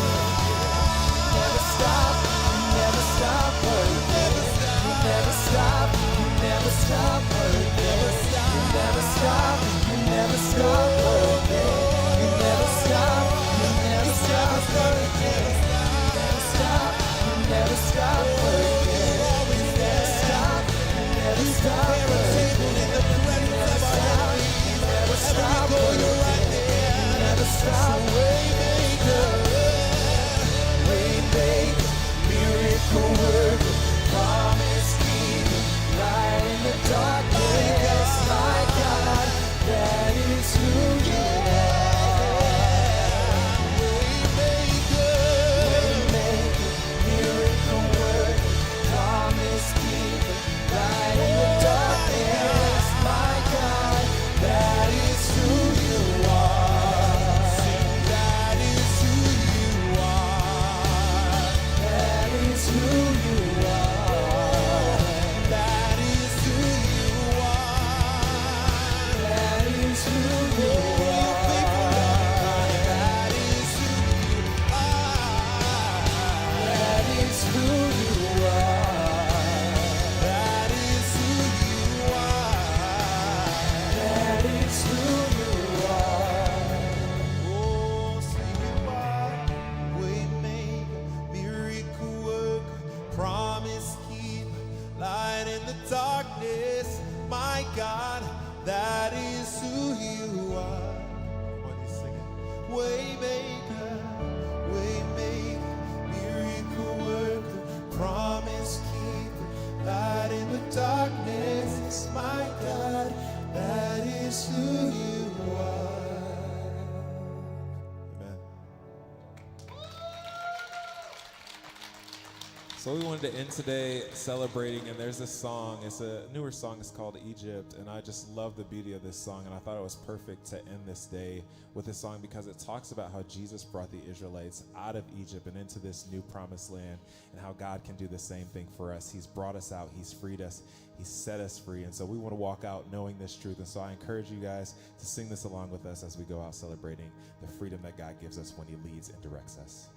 So we wanted to end today celebrating, and there's this song, it's a newer song, it's called Egypt, and I just love the beauty of this song, and I thought it was perfect to end this day with this song because it talks about how Jesus brought the Israelites out of Egypt and into this new promised land, and how God can do the same thing for us. He's brought us out, He's freed us, He's set us free, and so we want to walk out knowing this truth, and so I encourage you guys to sing this along with us as we go out celebrating the freedom that God gives us when He leads and directs us.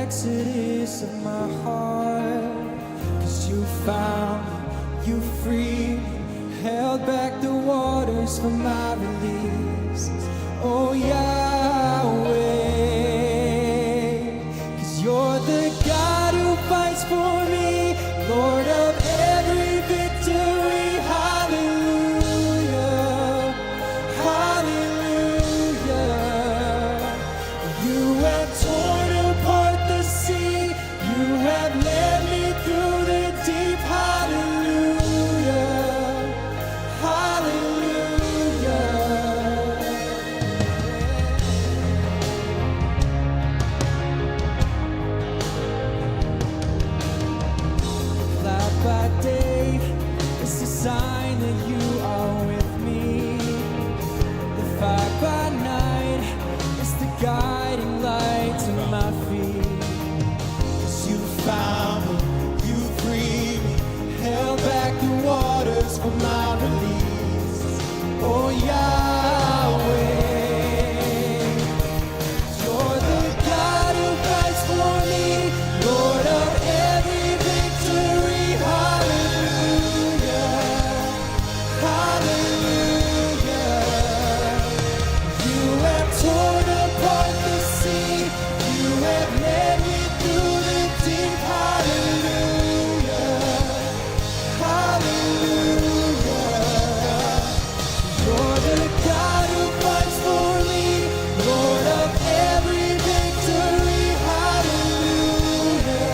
Exodus of my heart. found me, you freed me, held back the waters for my release. Oh Yahweh, 'cause you're the God who fights for me, Lord of every victory. Hallelujah, hallelujah. You have torn apart the sea, you have led me through the deep. Hallelujah, hallelujah. Cloud by day, it's a sign that you are with me. The fire by night, it's the guiding light to my feet. 'Cause you found me, you freed me, held back the waters for my release. Oh Yahweh, you're the God who fights for me, Lord of every victory. Hallelujah, hallelujah. You have torn apart the sea, you have led me through the deep. Hallelujah, hallelujah. You're the God who fights for me, Lord of every victory. Hallelujah,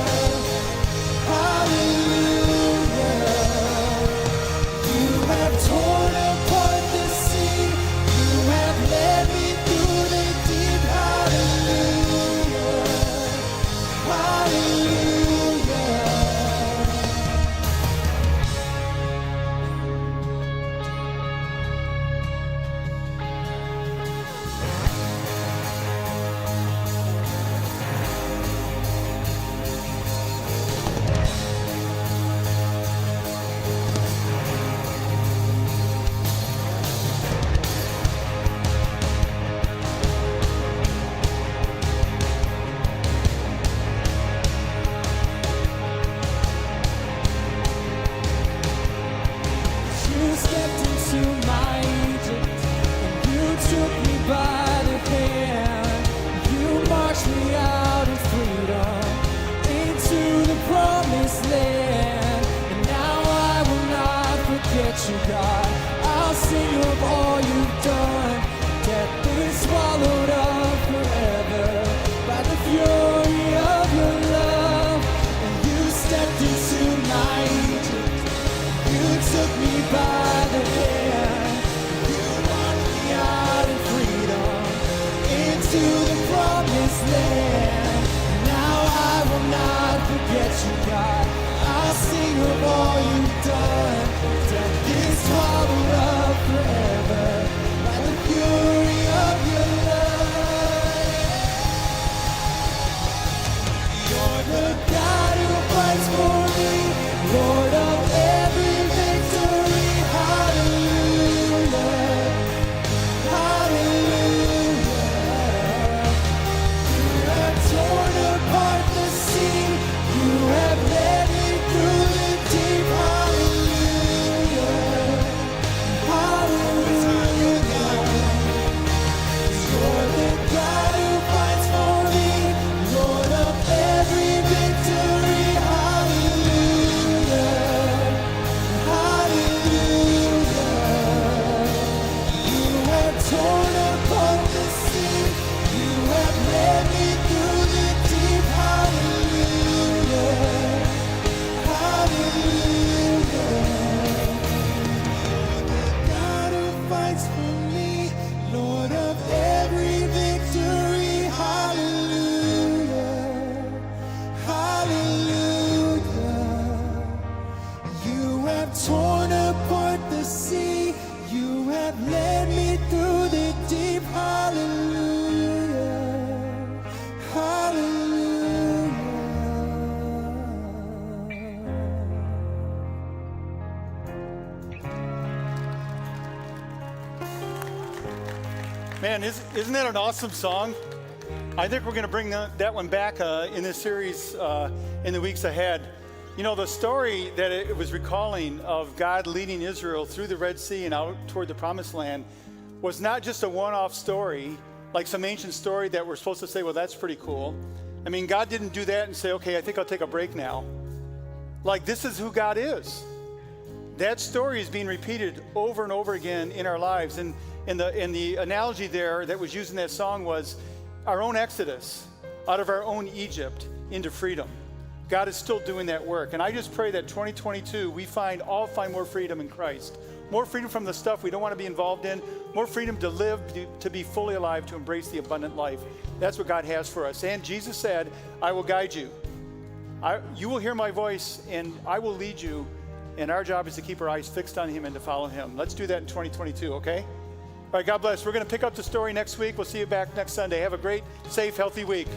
hallelujah. You have torn apart the sea, you have led me through the deep. Hallelujah, hallelujah. You stepped into my Egypt, and you took me by the hand. You marched me out in freedom into the promised land. And now I will not forget you, God. I'll sing of all you've done. Death is swallowed up forever by the fury of your love. And you stepped into my Egypt, you took me by the hand, you marched me out in freedom into the promised land. Now I will not forget you, God. I'll sing of all you've done. Death is swallowed up forever by the fury of your love. You're the God who fights for me, Lord of every victory. Hallelujah, hallelujah. You have torn apart the sea, you have led me through the deep. Hallelujah, hallelujah. You're the God who fights for me, Lord of every victory. Hallelujah, hallelujah. You have torn apart the sea, you have led me through the deep. Hallelujah, hallelujah. God who fights for me, Lord of every victory. Hallelujah, hallelujah. You have torn apart the sea, you have led me through the deep. Hallelujah, hallelujah. Man, isn't that an awesome song? I think we're going to bring that one back in this series in the weeks ahead. You know, the story that it was recalling of God leading Israel through the Red Sea and out toward the Promised Land was not just a one-off story, like some ancient story that we're supposed to say, well, that's pretty cool. I mean, God didn't do that and say, okay, I think I'll take a break now. Like, this is who God is. That story is being repeated over and over again in our lives. And the analogy there that was used in that song was our own exodus out of our own Egypt into freedom. God is still doing that work. And I just pray that 2022, we all find more freedom in Christ. More freedom from the stuff we don't want to be involved in. More freedom to live, to be fully alive, to embrace the abundant life. That's what God has for us. And Jesus said, I will guide you. You will hear my voice, and I will lead you. And our job is to keep our eyes fixed on him and to follow him. Let's do that in 2022, okay? All right, God bless. We're going to pick up the story next week. We'll see you back next Sunday. Have a great, safe, healthy week.